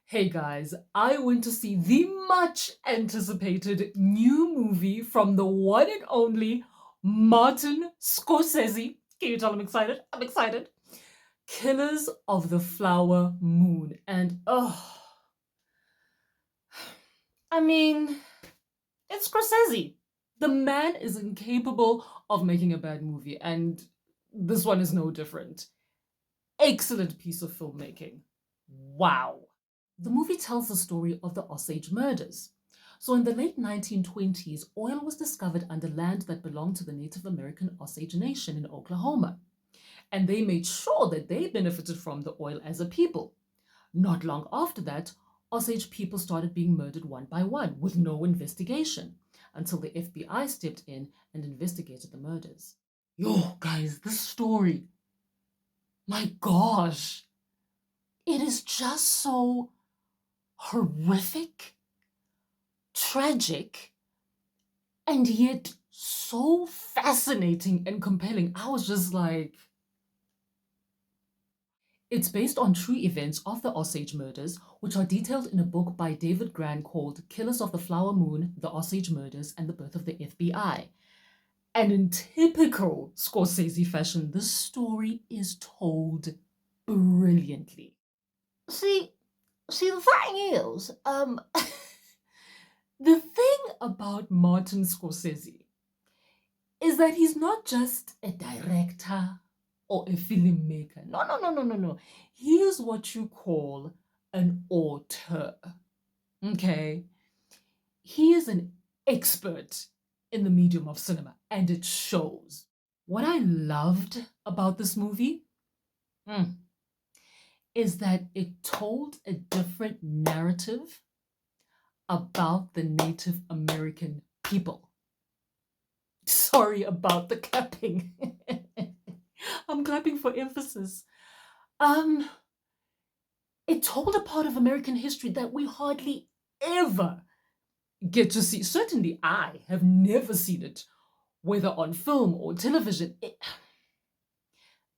Hey guys, I went to see the much anticipated new movie from the one and only Martin Scorsese. Can you tell I'm excited? I'm excited. Killers of the Flower Moon. And I mean, it's Scorsese. The man is incapable of making a bad movie, and this one is no different. Excellent piece of filmmaking. Wow. The movie tells the story of the Osage murders. So, in the late 1920s, oil was discovered under land that belonged to the Native American Osage Nation in Oklahoma, and they made sure that they benefited from the oil as a people. Not long after that, Osage people started being murdered one by one with no investigation until the FBI stepped in and investigated the murders. Yo, guys, this story, my gosh, it is just so horrific, tragic, and yet so fascinating and compelling. I was just like, it's based on true events of the Osage murders, which are detailed in a book by David Grann called Killers of the Flower Moon, The Osage Murders, and the Birth of the FBI. And in typical Scorsese fashion, the story is told brilliantly. See, the thing is, the thing about Martin Scorsese is that he's not just a director or a filmmaker. No, no, no, no, no, no. He is what you call an auteur. Okay? He is an expert in the medium of cinema, and it shows. What I loved about this movie is that it told a different narrative about the Native American people. Sorry about the clapping. I'm clapping for emphasis. Um, it told a part of American history that we hardly ever get to see. Certainly, I have never seen it, whether on film or television.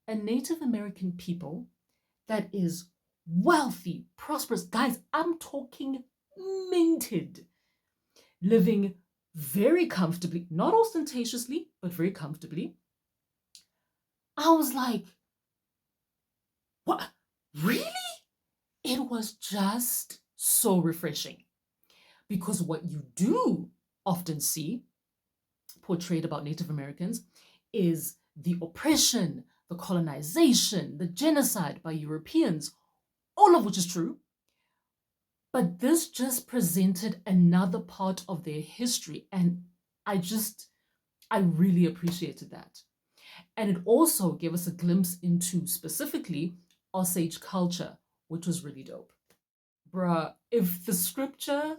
A Native American people that is wealthy, prosperous. Guys, I'm talking minted, living very comfortably, not ostentatiously, but very comfortably. I was like, what? Really? It was just so refreshing because what you do often see portrayed about Native Americans is the oppression, the colonization, the genocide by Europeans, all of which is true. But this just presented another part of their history, and I really appreciated that. And it also gave us a glimpse into specifically Osage culture, which was really dope. Bruh, if the scripture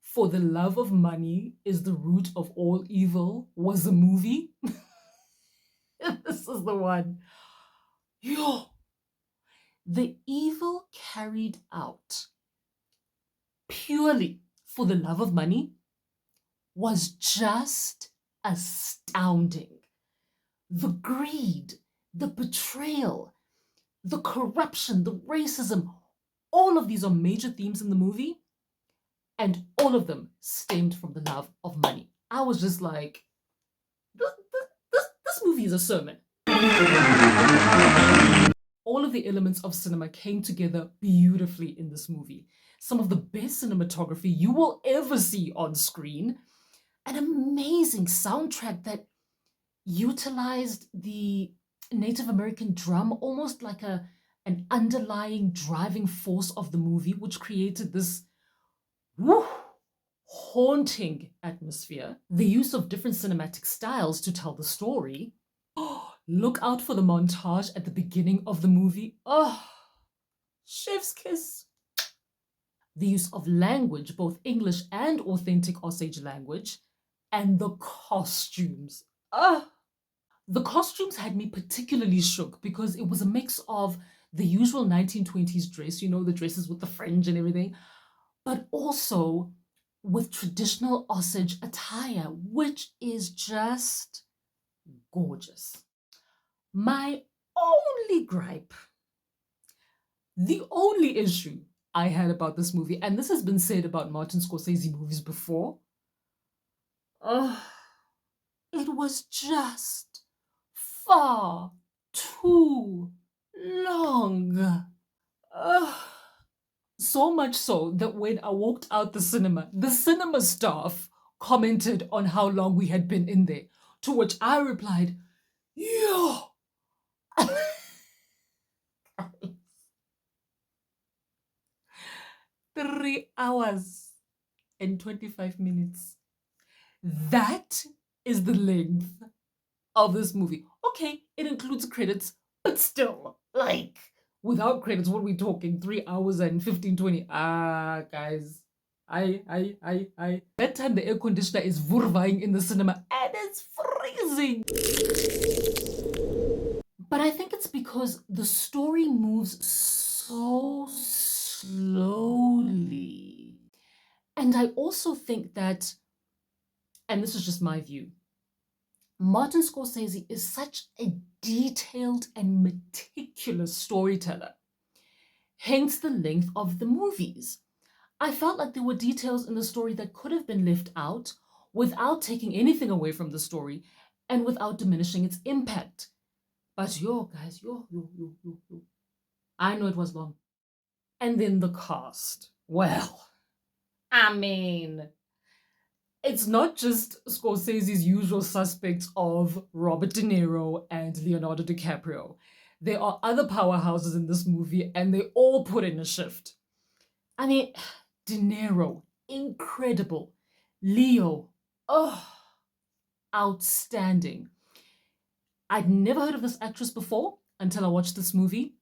for the love of money is the root of all evil was a movie, this is the one. Yo, the evil carried out purely for the love of money was just astounding. The greed, the betrayal, the corruption, the racism, all of these are major themes in the movie, and all of them stemmed from the love of money. I was just like, this movie is a sermon. All of the elements of cinema came together beautifully in this movie. Some of the best cinematography you will ever see on screen, an amazing soundtrack that utilized the Native American drum almost like an underlying driving force of the movie, which created this woo, haunting atmosphere. The use of different cinematic styles to tell the story. Look out for the montage at the beginning of the movie. Oh, chef's kiss. The use of language, both English and authentic Osage language, and the costumes. The costumes had me particularly shook because it was a mix of the usual 1920s dress, you know, the dresses with the fringe and everything, but also with traditional Osage attire, which is just gorgeous. My only gripe, the only issue I had about this movie, and this has been said about Martin Scorsese movies before. Ugh, it was just far too long. Ugh. So much so that when I walked out the cinema staff commented on how long we had been in there, to which I replied, yeah. 3 hours and 25 minutes. That is the length of this movie. Okay, it includes credits, but still, like, without credits, what are we talking? 3 hours and 15, 20. Ah, guys. That time the air conditioner is vurvaying in the cinema and it's freezing. But I think it's because the story moves so slowly. And I also think that, and this is just my view, Martin Scorsese is such a detailed and meticulous storyteller, hence the length of the movies. I felt like there were details in the story that could have been left out without taking anything away from the story and without diminishing its impact. But yo, guys, yo. I know it was long. And then the cast. Well, I mean, it's not just Scorsese's usual suspects of Robert De Niro and Leonardo DiCaprio. There are other powerhouses in this movie, and they all put in a shift. I mean, De Niro, incredible. Leo, oh, outstanding. I'd never heard of this actress before until I watched this movie.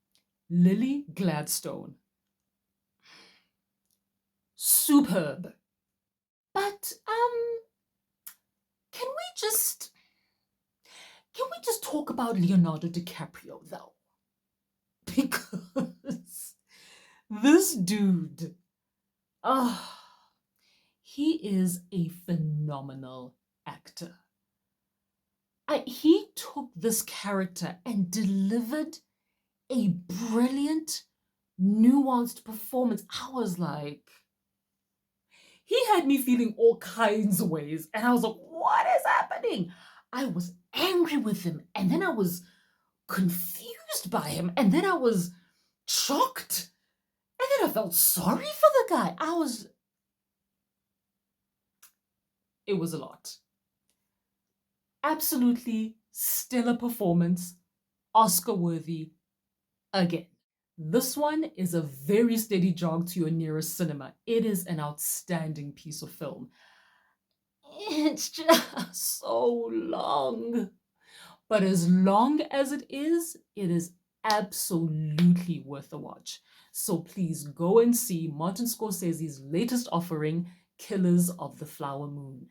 Lily Gladstone. Superb. But can we just talk about Leonardo DiCaprio though? Because this dude, he is a phenomenal actor. He took this character and delivered a brilliant, nuanced performance. I was like, he had me feeling all kinds of ways. And I was like, what is happening? I was angry with him. And then I was confused by him. And then I was shocked. And then I felt sorry for the guy. It was a lot. Absolutely stellar performance. Oscar worthy again. This one is a very steady jog to your nearest cinema. It is an outstanding piece of film. It's just so long. But as long as it is absolutely worth a watch. So please go and see Martin Scorsese's latest offering, Killers of the Flower Moon.